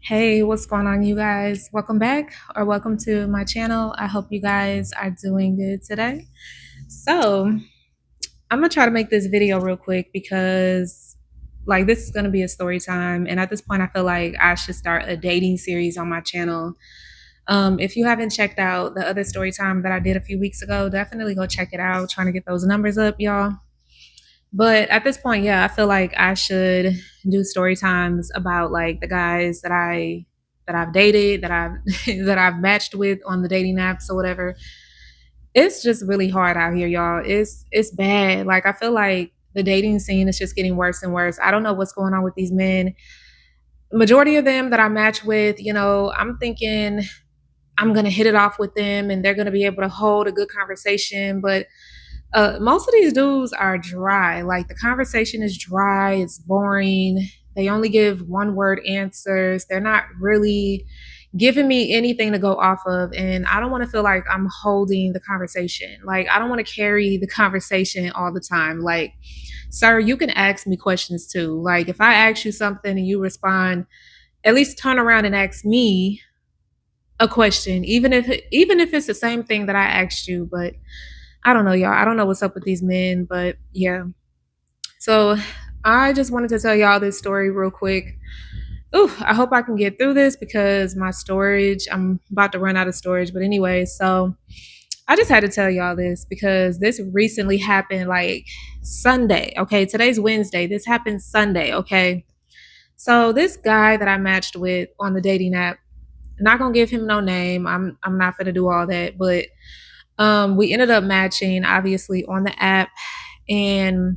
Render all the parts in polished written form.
Hey, what's going on, you guys? Welcome back or welcome to my channel. I hope you guys are doing good today. So, I'm gonna try to make this video real quick because, like, this is gonna be a story time. And at this point, I feel like I should start a dating series on my channel. If you haven't checked out the other story time that I did a few weeks ago, definitely go check it out. Trying to get those numbers up, y'all. But at this point, yeah, I feel like I should do story times about like the guys that I've dated, that I've that I've matched with on the dating apps or whatever. It's just really hard out here, y'all. It's bad. Like I feel like the dating scene is just getting worse and worse. I don't know what's going on with these men. Majority of them that I match with, I'm thinking I'm gonna hit it off with them and they're gonna be able to hold a good conversation, but most of these dudes are dry. Like the conversation is dry, it's boring. They only give one word answers. They're not really giving me anything to go off of. And I don't want to feel like I'm holding the conversation. Like I don't want to carry the conversation all the time. Like, sir, you can ask me questions too. Like if I ask you something and you respond, at least turn around and ask me a question, even if it's the same thing that I asked you. But I don't know, y'all. I don't know what's up with these men, but yeah. So I just wanted to tell y'all this story real quick. Ooh, I hope I can get through this because my storage, I'm about to run out of storage. But anyway, so I just had to tell y'all this because this recently happened like Sunday. Okay, today's Wednesday. This happened Sunday. Okay, so this guy that I matched with on the dating app, not gonna give him no name. I'm not gonna do all that, but we ended up matching obviously on the app, and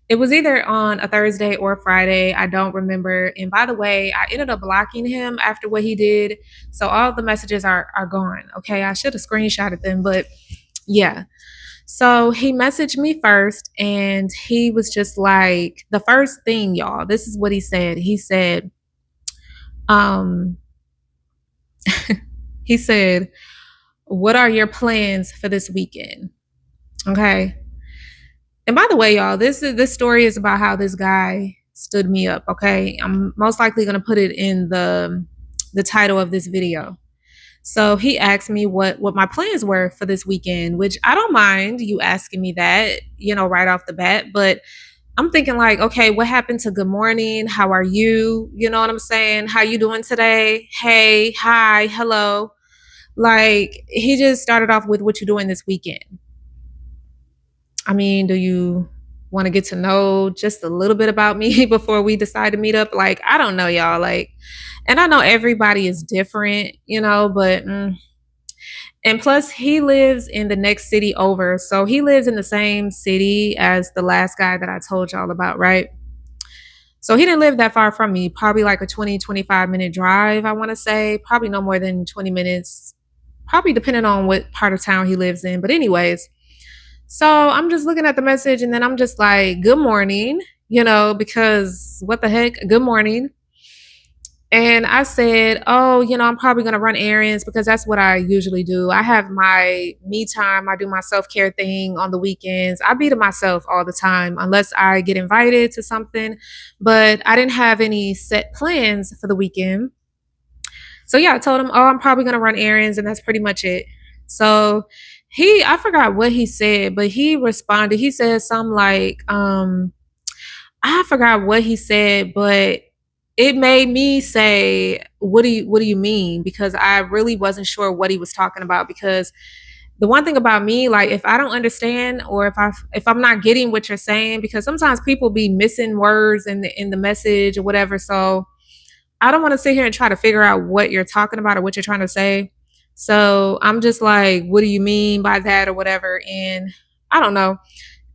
it was either on a Thursday or a Friday. I don't remember. And by the way, I ended up blocking him after what he did. So all the messages are gone. Okay. I should have screenshotted them, but yeah. So he messaged me first and he was just like, the first thing, y'all, this is what he said. Um, he said, what are your plans for this weekend? Okay. And by the way, y'all, this story is about how this guy stood me up. Okay, I'm most likely gonna put it in the title of this video. So he asked me what my plans were for this weekend, which I don't mind you asking me that, right off the bat. But I'm thinking like, okay, what happened to good morning? How are you? You know what I'm saying? How you doing today? Hey, hi, hello. Like he just started off with what you doing this weekend. I mean, do you want to get to know just a little bit about me before we decide to meet up? Like, I don't know, y'all. Like, and I know everybody is different, but and plus he lives in the next city over. So he lives in the same city as the last guy that I told y'all about, right? So he didn't live that far from me, probably like a 20-25 minute drive, I want to say, probably no more than 20 minutes, probably depending on what part of town he lives in. But, anyways, so I'm just looking at the message and then I'm just like, good morning, because what the heck? Good morning. And I said, oh, I'm probably going to run errands because that's what I usually do. I have my me time. I do my self care thing on the weekends. I be to myself all the time unless I get invited to something. But I didn't have any set plans for the weekend. So yeah, I told him, oh, I'm probably going to run errands and that's pretty much it. So I forgot what he said, but he responded. He said something like, I forgot what he said, but it made me say, what do you mean? Because I really wasn't sure what he was talking about. Because the one thing about me, like if I don't understand or if I'm not getting what you're saying, because sometimes people be missing words in the message or whatever. So I don't want to sit here and try to figure out what you're talking about or what you're trying to say. So I'm just like, what do you mean by that or whatever? And I don't know.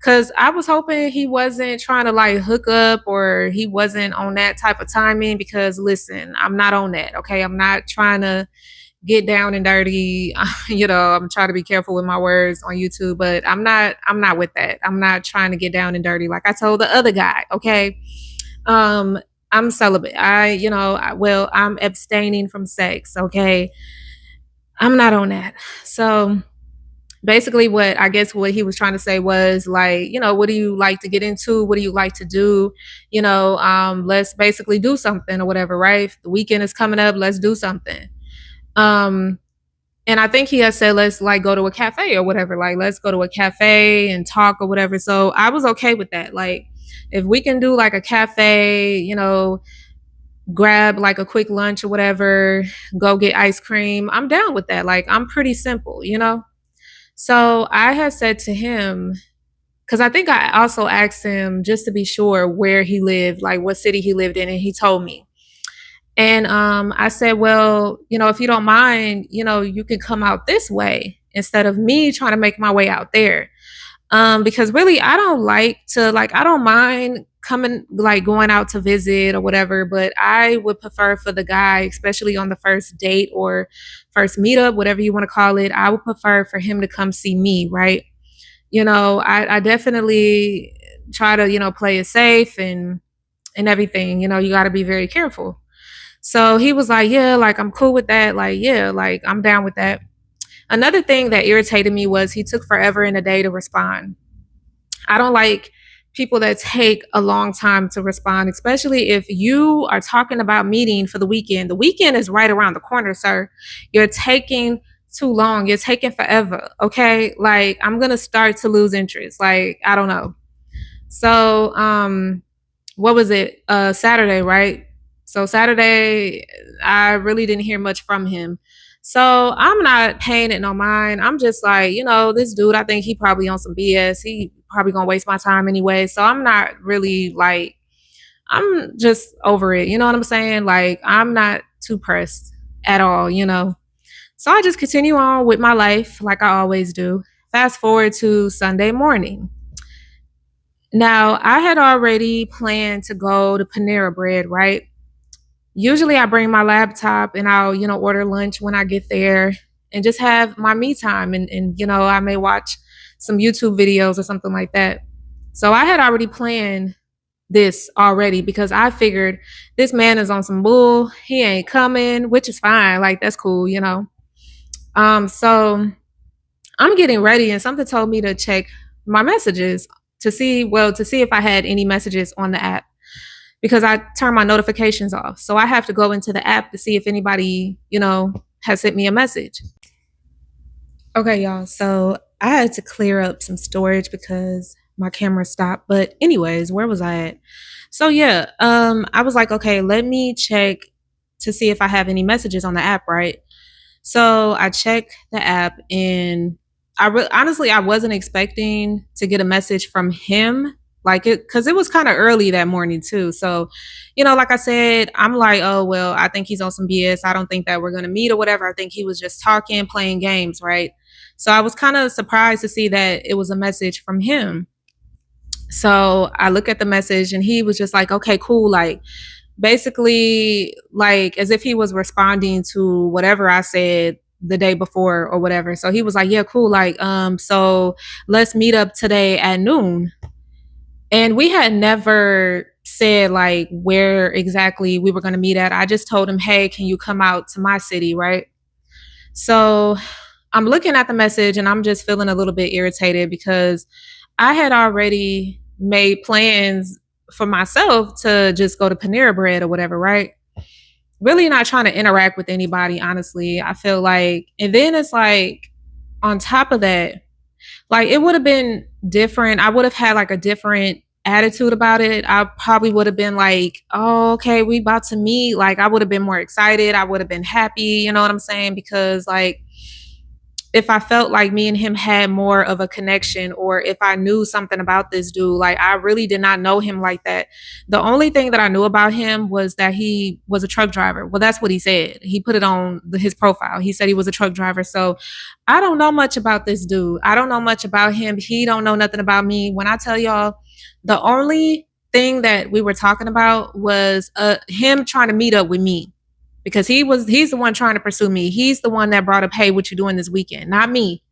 Cause I was hoping he wasn't trying to like hook up or he wasn't on that type of timing because listen, I'm not on that. Okay. I'm not trying to get down and dirty. I'm trying to be careful with my words on YouTube, but I'm not with that. I'm not trying to get down and dirty like I told the other guy. Okay. Um, I'm celibate. Well, I'm abstaining from sex. Okay. I'm not on that. So Basically, what he was trying to say was like, what do you like to get into? What do you like to do? Let's basically do something or whatever, right? The weekend is coming up, let's do something. Um, and I think he has said, let's like go to a cafe or whatever. Like, let's go to a cafe and talk or whatever. So I was okay with that. Like, if we can do like a cafe, grab like a quick lunch or whatever, go get ice cream, I'm down with that. Like, I'm pretty simple. So I had said to him, because I think I also asked him just to be sure where he lived, like what city he lived in, and he told me. And I said, well, if you don't mind, you can come out this way instead of me trying to make my way out there. Because really, I don't mind coming, like going out to visit or whatever, but I would prefer for the guy, especially on the first date or first meetup, whatever you want to call it, I would prefer for him to come see me, right? I definitely try to, play it safe and everything. You got to be very careful. So he was like, yeah, like I'm cool with that. Like, yeah, like I'm down with that. Another thing that irritated me was he took forever in a day to respond. I don't like people that take a long time to respond, especially if you are talking about meeting for the weekend. The weekend is right around the corner, sir. You're taking too long. You're taking forever. Okay. Like, I'm going to start to lose interest. Like, I don't know. So, what was it? Saturday, right? So Saturday, I really didn't hear much from him. So I'm not paying it no mind. I'm just like, this dude, I think he probably on some BS. He probably gonna waste my time anyway. So I'm not really like, I'm just over it. You know what I'm saying? Like, I'm not too pressed at all. So I just continue on with my life like I always do. Fast forward to Sunday morning. Now, I had already planned to go to Panera Bread, right? Usually I bring my laptop and I'll, order lunch when I get there and just have my me time and I may watch some YouTube videos or something like that. So I had already planned this already because I figured this man is on some bull. He ain't coming, which is fine. Like, that's cool. So I'm getting ready and something told me to check my messages to see if I had any messages on the app because I turn my notifications off. So I have to go into the app to see if anybody, has sent me a message. Okay, y'all. So I had to clear up some storage because my camera stopped. But anyways, where was I at? So yeah, I was like, okay, let me check to see if I have any messages on the app, right? So I checked the app and honestly, I wasn't expecting to get a message from him like it because it was kind of early that morning too. So, like I said, I'm like, oh, well, I think he's on some BS. I don't think that we're going to meet or whatever. I think he was just talking, playing games, right? So I was kind of surprised to see that it was a message from him. So I look at the message and he was just like, okay, cool. Like, basically like as if he was responding to whatever I said the day before or whatever. So he was like, yeah, cool. Like, so let's meet up today at noon. And we had never said like where exactly we were going to meet at. I just told him, hey, can you come out to my city? Right. So I'm looking at the message and I'm just feeling a little bit irritated because I had already made plans for myself to just go to Panera Bread or whatever, right? Really not trying to interact with anybody, honestly. I feel like, and then it's like, on top of that, like it would have been different. I would have had like a different attitude about it. I probably would have been like, oh, okay, we about to meet. Like, I would have been more excited. I would have been happy. You know what I'm saying? Because, like, if I felt like me and him had more of a connection or if I knew something about this dude, like I really did not know him like that. The only thing that I knew about him was that he was a truck driver. Well, that's what he said. He put it on his profile. He said he was a truck driver. So I don't know much about this dude. I don't know much about him. He don't know nothing about me. When I tell y'all, the only thing that we were talking about was him trying to meet up with me because he's the one trying to pursue me. He's the one that brought up, hey, what you doing this weekend? Not me.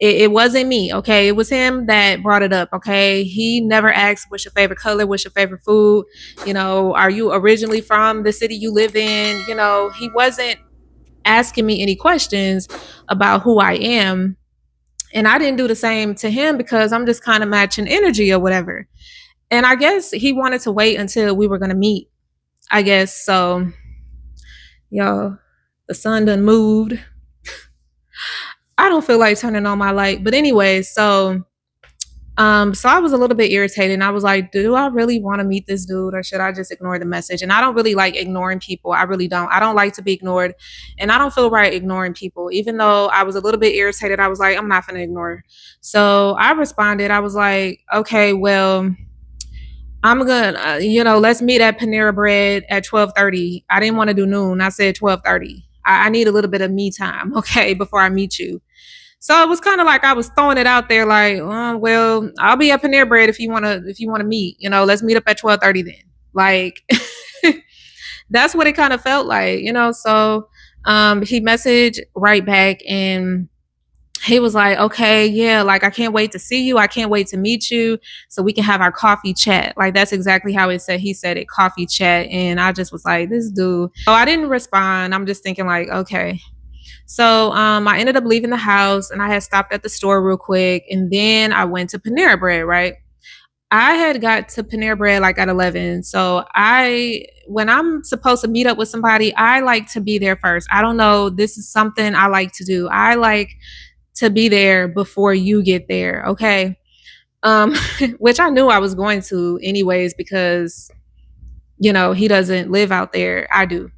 It wasn't me. Okay. It was him that brought it up. Okay. He never asked what's your favorite color, what's your favorite food, are you originally from the city you live in? He wasn't asking me any questions about who I am. And I didn't do the same to him because I'm just kind of matching energy or whatever. And I guess he wanted to wait until we were going to meet, I guess. So, y'all, the sun done moved. I don't feel like turning on my light. But anyway, so I was a little bit irritated and I was like, do I really want to meet this dude or should I just ignore the message? And I don't really like ignoring people. I really don't. I don't like to be ignored and I don't feel right ignoring people. Even though I was a little bit irritated, I was like, I'm not going to ignore. So I responded. I was like, okay, well, I'm gonna, let's meet at Panera Bread at 12:30. I didn't want to do noon. I said 12:30. I need a little bit of me time, okay, before I meet you. So it was kind of like I was throwing it out there, like, oh, well, I'll be up in Panera Bread if you wanna meet. Let's meet up at 12:30 then. Like, that's what it kind of felt like. So he messaged right back and he was like, okay, yeah, like I can't wait to see you. I can't wait to meet you so we can have our coffee chat. Like that's exactly how it said. He said it, coffee chat. And I just was like, this dude. So I didn't respond. I'm just thinking like, okay. So I ended up leaving the house and I had stopped at the store real quick. And then I went to Panera Bread, right? I had got to Panera Bread like at 11. So when I'm supposed to meet up with somebody, I like to be there first. I don't know. This is something I like to do. I like to be there before you get there. Okay. Um, which I knew I was going to anyways, because, he doesn't live out there. I do.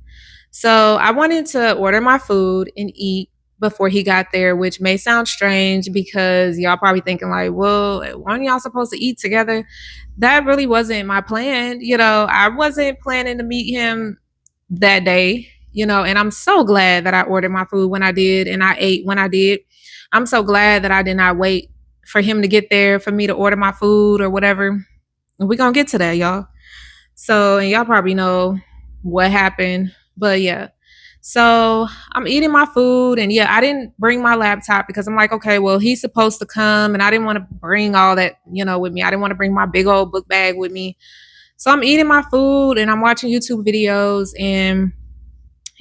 So I wanted to order my food and eat before he got there, which may sound strange because y'all probably thinking like, well, weren't y'all supposed to eat together? That really wasn't my plan. I wasn't planning to meet him that day, and I'm so glad that I ordered my food when I did and I ate when I did. I'm so glad that I did not wait for him to get there for me to order my food or whatever. We're going to get to that, y'all. So, and y'all probably know what happened, but yeah. So I'm eating my food and yeah, I didn't bring my laptop because I'm like, okay, well, he's supposed to come and I didn't want to bring all that, with me. I didn't want to bring my big old book bag with me. So I'm eating my food and I'm watching YouTube videos and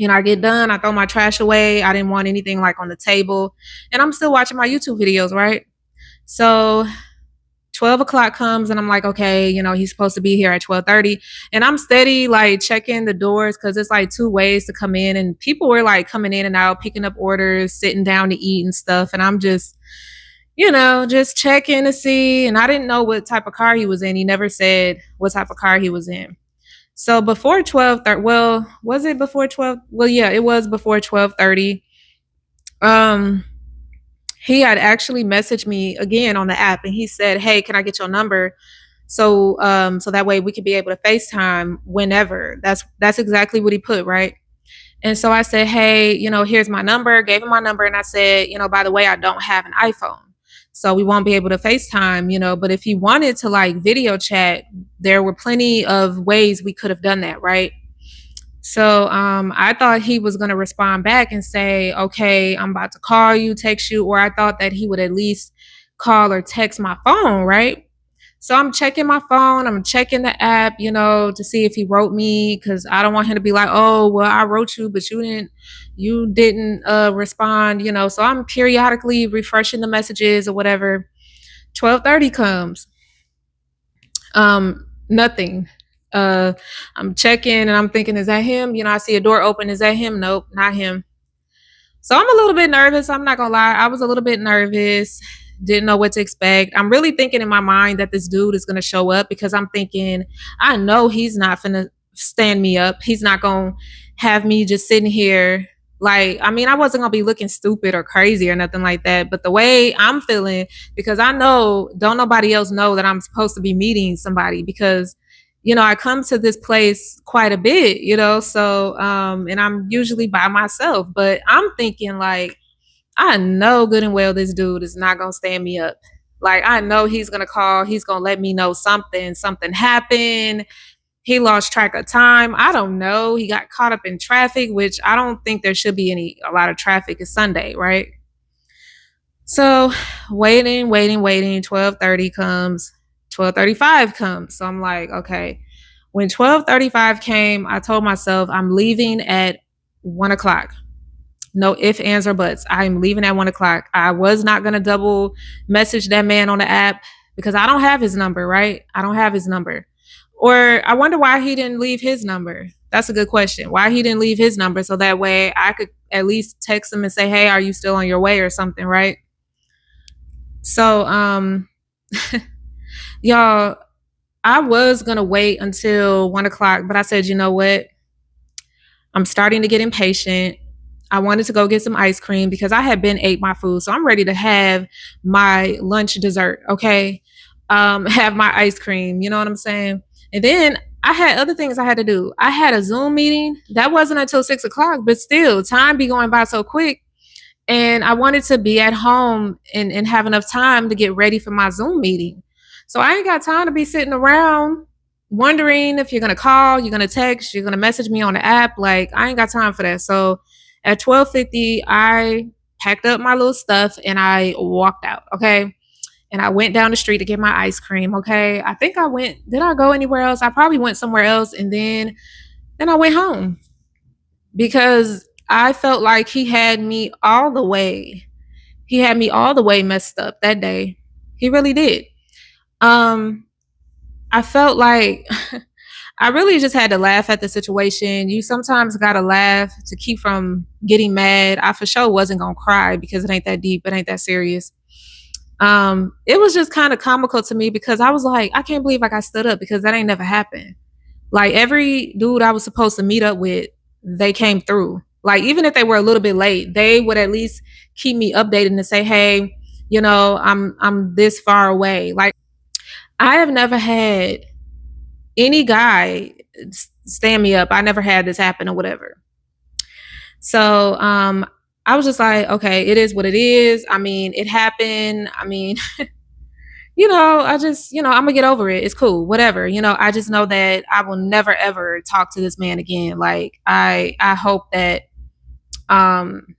I get done, I throw my trash away. I didn't want anything like on the table. And I'm still watching my YouTube videos, right? So 12 o'clock comes and I'm like, okay, he's supposed to be here at 12:30. And I'm steady like checking the doors because it's like two ways to come in. And people were like coming in and out, picking up orders, sitting down to eat and stuff. And I'm just checking to see. And I didn't know what type of car he was in. He never said what type of car he was in. So before 12:30, well, was it before 12? Well, yeah, it was before 12:30. Um, he had actually messaged me again on the app and he said, "Hey, can I get your number? So that way we could be able to FaceTime whenever." That's exactly what he put, right? And so I said, "Hey, here's my number." Gave him my number and I said, "By the way, I don't have an iPhone. So we won't be able to FaceTime, but if he wanted to like video chat, there were plenty of ways we could have done that, right?" So I thought he was going to respond back and say, okay, I'm about to call you, text you, or I thought that he would at least call or text my phone, right? So I'm checking my phone, I'm checking the app, to see if he wrote me because I don't want him to be like, oh, well, I wrote you, but you didn't respond. So I'm periodically refreshing the messages or whatever. 12:30 comes. Nothing. I'm checking and I'm thinking, is that him? I see a door open. Is that him? Nope, not him. So I'm a little bit nervous. I'm not gonna lie. I was a little bit nervous. Didn't know what to expect. I'm really thinking in my mind that this dude is gonna show up because I'm thinking, I know he's not gonna stand me up. He's not gonna have me just sitting here. Like, I mean, I wasn't gonna be looking stupid or crazy or nothing like that. But the way I'm feeling, because I know don't nobody else know that I'm supposed to be meeting somebody because I come to this place quite a bit, so and I'm usually by myself, but I'm thinking like I know good and well this dude is not gonna stand me up. Like I know he's gonna call, he's gonna let me know something happened. He lost track of time. I don't know. He got caught up in traffic, which I don't think there should be a lot of traffic. It's Sunday, right? So waiting. 12:30 comes, 12:35 comes. So I'm like, okay. When 12:35 came, I told myself I'm leaving at 1 o'clock. No ifs, ands, or buts. I'm leaving at 1 o'clock. I was not gonna double message that man on the app because I don't have his number, right? I don't have his number. Or I wonder why he didn't leave his number. That's a good question. Why he didn't leave his number so that way I could at least text him and say, "Hey, are you still on your way?" or something, right? So, y'all, I was gonna wait until 1 o'clock, but I said, you know what? I'm starting to get impatient. I wanted to go get some ice cream because I had been ate my food. So I'm ready to have my lunch dessert, okay? Have my ice cream, you know what I'm saying? And then I had other things I had to do. I had a Zoom meeting. That wasn't until 6 o'clock, but still, time be going by so quick. And I wanted to be at home and have enough time to get ready for my Zoom meeting. So I ain't got time to be sitting around wondering if you're gonna call, you're gonna text, you're gonna message me on the app. Like I ain't got time for that. So at 12:50, I packed up my little stuff and I walked out. Okay. And I went down the street to get my ice cream. Okay. I think I went, did I go anywhere else? I probably went somewhere else and then I went home because I felt like he had me all the way. He had me all the way messed up that day. He really did. Um, I felt like I really just had to laugh at the situation. You sometimes gotta laugh to keep from getting mad. I for sure wasn't gonna cry because it ain't that deep, it ain't that serious. It was just kind of comical to me because I was like, I can't believe like I stood up because that ain't never happened. Like every dude I was supposed to meet up with, they came through. Like even if they were a little bit late, they would at least keep me updated and say, "Hey, I'm this far away." Like I have never had any guy stand me up. I never had this happen or whatever. So I was just like, okay, it is what it is. I mean, it happened. I mean, I just, I'm gonna get over it. It's cool, whatever. I just know that I will never ever talk to this man again. Like I hope um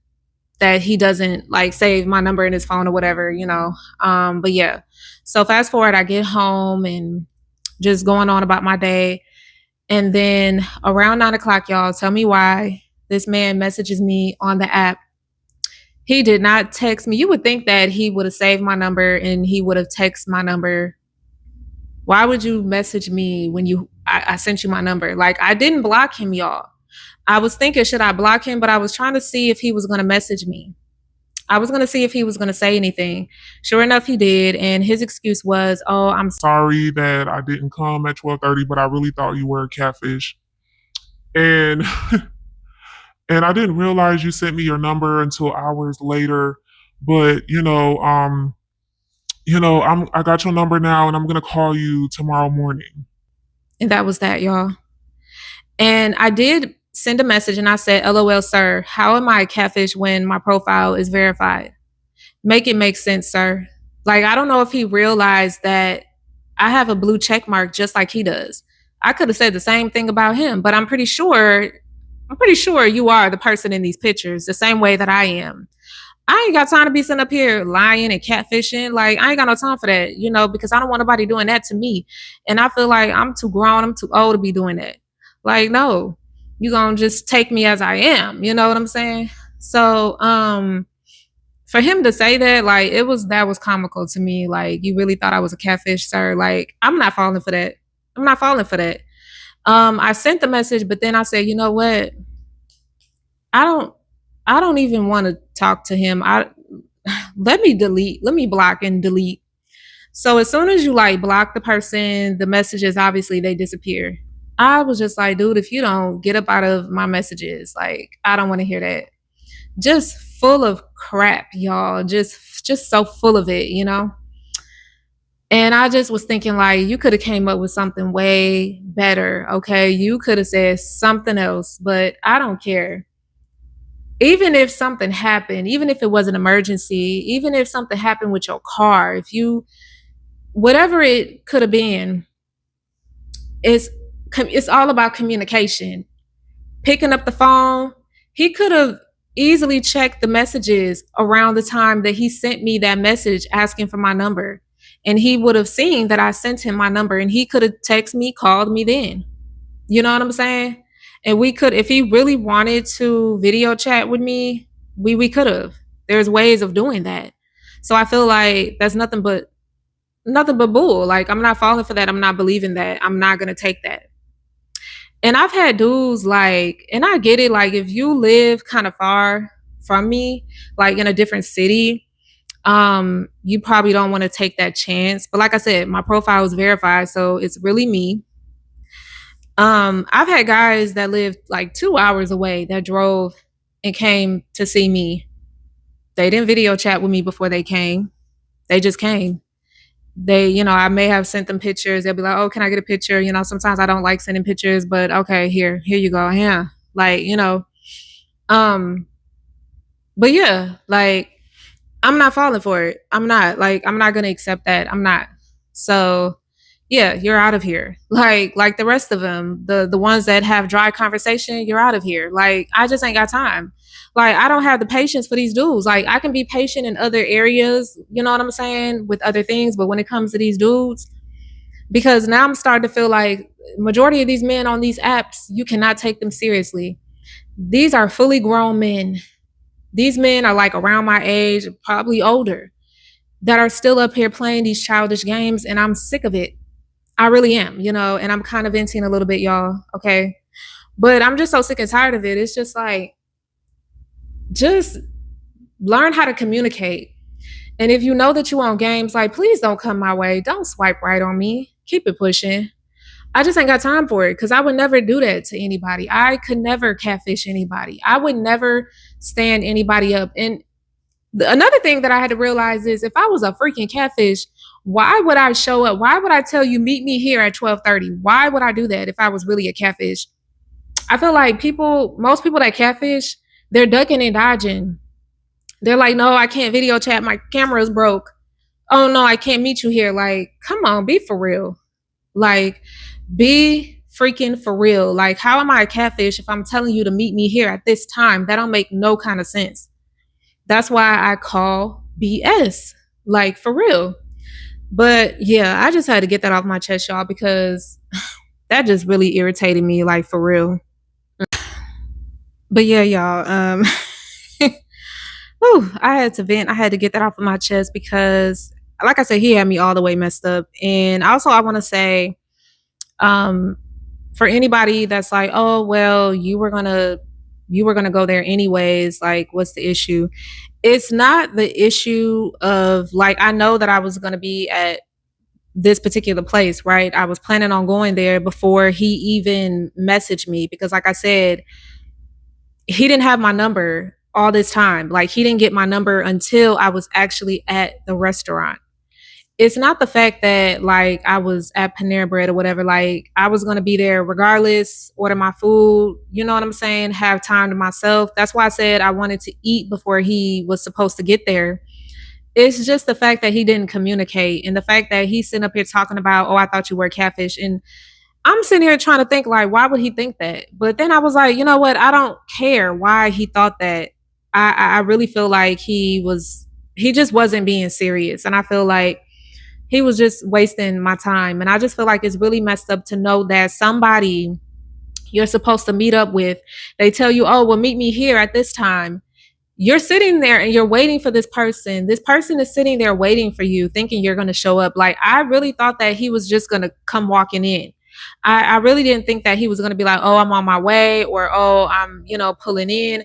that he doesn't like save my number in his phone or whatever. But yeah. So fast forward, I get home and just going on about my day. And then around 9 o'clock, y'all, tell me why this man messages me on the app. He did not text me. You would think that he would have saved my number and he would have texted my number. Why would you message me when I sent you my number? Like I didn't block him, y'all. I was thinking, should I block him? But I was trying to see if he was going to message me. I was going to see if he was going to say anything. Sure enough, he did. And his excuse was, "Oh, I'm sorry that I didn't come at 12:30, but I really thought you were a catfish. And and I didn't realize you sent me your number until hours later. But I got your number now and I'm gonna call you tomorrow morning." And that was that, y'all. And I did send a message and I said, "LOL, sir. How am I a catfish when my profile is verified? Make it make sense, sir." Like, I don't know if he realized that I have a blue check mark just like he does. I could have said the same thing about him, but I'm pretty sure you are the person in these pictures the same way that I am. I ain't got time to be sitting up here lying and catfishing. Like, I ain't got no time for that, because I don't want nobody doing that to me. And I feel like I'm too grown, I'm too old to be doing that. Like, no, you gonna just take me as I am. You know what I'm saying? So, for him to say that, like, that was comical to me. Like, you really thought I was a catfish, sir? Like, I'm not falling for that. I'm not falling for that. I sent the message, but then I said, you know what? I don't I don't even want to talk to him. I let me block and delete. So as soon as you like block the person, the messages obviously they disappear. I was just like, dude, if you don't get up out of my messages, like I don't want to hear that. Just full of crap, y'all. Just so full of it. And I just was thinking like you could have came up with something way better, okay? You could have said something else, but I don't care. Even if something happened, even if it was an emergency, even if something happened with your car, if you whatever it could have been, it's it's all about communication. Picking up the phone, he could have easily checked the messages around the time that he sent me that message asking for my number. And he would have seen that I sent him my number and he could have texted me, called me then. You know what I'm saying? And we could, if he really wanted to video chat with me, We could have. There's ways of doing that. So I feel like that's nothing but bull. Like I'm not falling for that. I'm not believing that. I'm not gonna take that. And I've had dudes like, and I get it, like if you live kind of far from me, like in a different city, you probably don't want to take that chance. But like I said, my profile is verified, so it's really me. I've had guys that lived like 2 hours away that drove and came to see me. They didn't video chat with me before they came. They just came. I may have sent them pictures. They'll be like, "Oh, can I get a picture?" Sometimes I don't like sending pictures, but okay, here you go. Yeah. Like, um, but yeah, like I'm not falling for it. I'm not gonna accept that. I'm not. So yeah, you're out of here. Like the rest of them, the ones that have dry conversation, you're out of here. Like I just ain't got time. Like I don't have the patience for these dudes. Like I can be patient in other areas, you know what I'm saying, with other things, but when it comes to these dudes, because now I'm starting to feel like majority of these men on these apps, you cannot take them seriously. These are fully grown men. These men are like around my age, probably older, that are still up here playing these childish games, and I'm sick of it. I really am, and I'm kind of venting a little bit, y'all. Okay. But I'm just so sick and tired of it. It's just like, just learn how to communicate. And if you know that you on games, like, please don't come my way. Don't swipe right on me. Keep it pushing. I just ain't got time for it because I would never do that to anybody. I could never catfish anybody. I would never stand anybody up. And another thing that I had to realize is if I was a freaking catfish, why would I show up? Why would I tell you meet me here at 12:30? Why would I do that if I was really a catfish? I feel like most people that catfish, they're ducking and dodging. They're like, no, I can't video chat. My camera's broke. Oh no, I can't meet you here. Like, come on, be for real. Like, be freaking for real. Like, how am I a catfish if I'm telling you to meet me here at this time? That don't make no kind of sense. That's why I call BS. Like, for real. But yeah, I just had to get that off my chest, y'all, because that just really irritated me, like for real. But yeah, y'all, whew, I had to vent. I had to get that off of my chest because like I said, he had me all the way messed up. And also I want to say, um, for anybody that's like, oh well, you were gonna go there anyways, like what's the issue? It's not the issue of like I know that I was gonna be at this particular place, right? I was planning on going there before he even messaged me because like I said, he didn't have my number all this time. Like he didn't get my number until I was actually at the restaurant. It's not the fact that like I was at Panera Bread or whatever. Like I was gonna be there regardless, order my food, you know what I'm saying? Have time to myself. That's why I said I wanted to eat before he was supposed to get there. It's just the fact that he didn't communicate and the fact that he's sitting up here talking about, oh, I thought you were catfish. And I'm sitting here trying to think, like, why would he think that? But then I was like, you know what? I don't care why he thought that. I really feel like he just wasn't being serious. And I feel like he was just wasting my time. And I just feel like it's really messed up to know that somebody you're supposed to meet up with, they tell you, oh, well, meet me here at this time. You're sitting there and you're waiting for this person. This person is sitting there waiting for you, thinking you're going to show up. Like, I really thought that he was just going to come walking in. I really didn't think that he was going to be like, oh, I'm on my way or, oh, I'm, pulling in.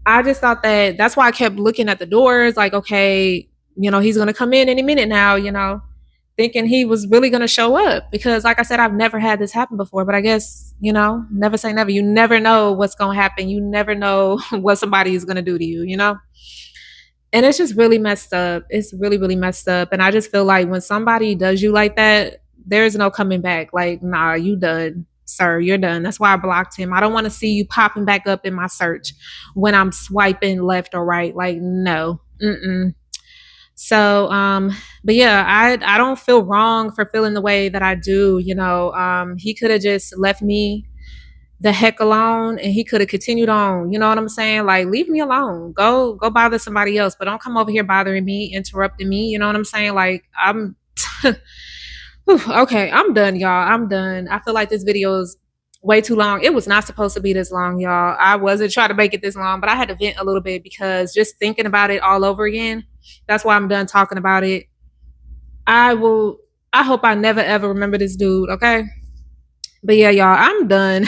I just thought that's why I kept looking at the doors like, okay, he's going to come in any minute now, thinking he was really going to show up because like I said, I've never had this happen before, but I guess, never say never. You never know what's going to happen. You never know what somebody is going to do to you. And it's just really messed up. It's really, really messed up. And I just feel like when somebody does you like that, there's no coming back. Like, nah, you done, sir. You're done. That's why I blocked him. I don't want to see you popping back up in my search when I'm swiping left or right. Like, no. Mm-mm. So, but yeah, I don't feel wrong for feeling the way that I do. He could have just left me the heck alone and he could have continued on. You know what I'm saying? Like, leave me alone. Go bother somebody else, but don't come over here bothering me, interrupting me. You know what I'm saying? Like, I'm okay, I'm done, y'all. I'm done. I feel like this video is way too long. It was not supposed to be this long, y'all. I wasn't trying to make it this long, but I had to vent a little bit because just thinking about it all over again, that's why I'm done talking about it. I will, I hope I never ever remember this dude, okay? But yeah, y'all, I'm done.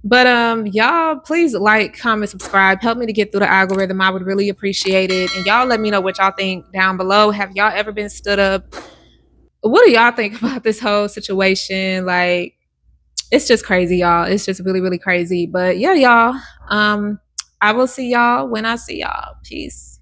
But y'all please like, comment, subscribe. Help me to get through the algorithm. I would really appreciate it. And y'all let me know what y'all think down below. Have y'all ever been stood up? What do y'all think about this whole situation? Like, it's just crazy, y'all. It's just really, really crazy. But yeah, y'all. I will see y'all when I see y'all. Peace.